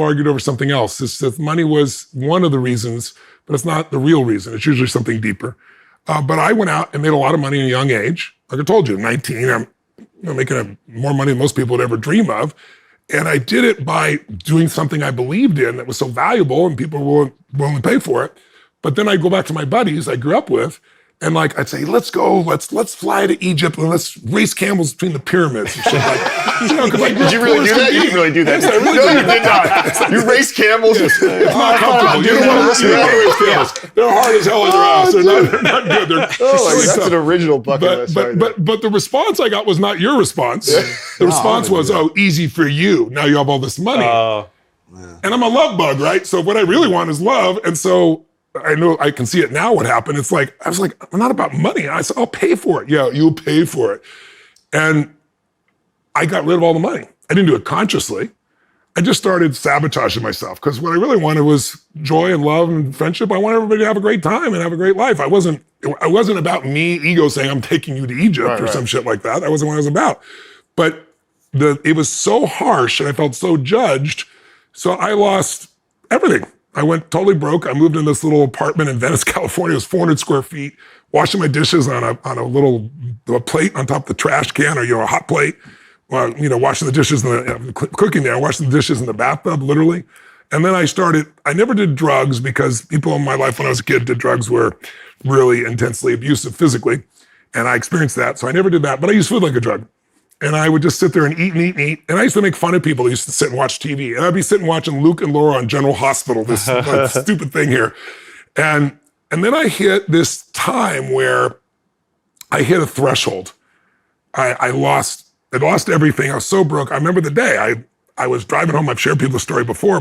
argued over something else. It's that money was one of the reasons, but it's not the real reason. It's usually something deeper. But I went out and made a lot of money at a young age. Like I told you, 19, I'm making more money than most people would ever dream of. And I did it by doing something I believed in that was so valuable and people were willing to pay for it. But then I'd go back to my buddies I grew up with, and like I'd say, let's fly to Egypt and let's race camels between the pyramids and shit like. Did you really do that? You didn't really do that. Yes, I really no, did. you did not. You raced camels. It's not comfortable. You don't want to race camels. They're hard as hell in their ass. They're not good. They're really That's tough. an original bucket list. But the response I got was not your response. The response was, "Oh, easy for you. Now you have all this money." And I'm a love bug, right? So what I really want is love, and so. I know I can see it now what happened. It's like, I was like, I'm not about money. I said, I'll pay for it. Yeah, you'll pay for it. And I got rid of all the money. I didn't do it consciously. I just started sabotaging myself because what I really wanted was joy and love and friendship. I want everybody to have a great time and have a great life. I wasn't about me, ego saying, I'm taking you to Egypt or some shit like that. That wasn't what I was about. But it was so harsh and I felt so judged. So I lost everything. I went totally broke. I moved in this little apartment in Venice, California. It was 400 square feet, washing my dishes on a little plate on top of the trash can or, a hot plate. Washing the dishes, cooking there, washing the dishes in the bathtub, literally. And then I never did drugs because people in my life when I was a kid did drugs were really intensely abusive physically. And I experienced that. So I never did that, but I used food like a drug. And I would just sit there and eat and eat and eat. And I used to make fun of people who used to sit and watch TV. And I'd be sitting watching Luke and Laura on General Hospital, this stupid thing here. And then I hit this time where I hit a threshold. I lost everything. I was so broke. I remember the day I was driving home. I've shared people's story before.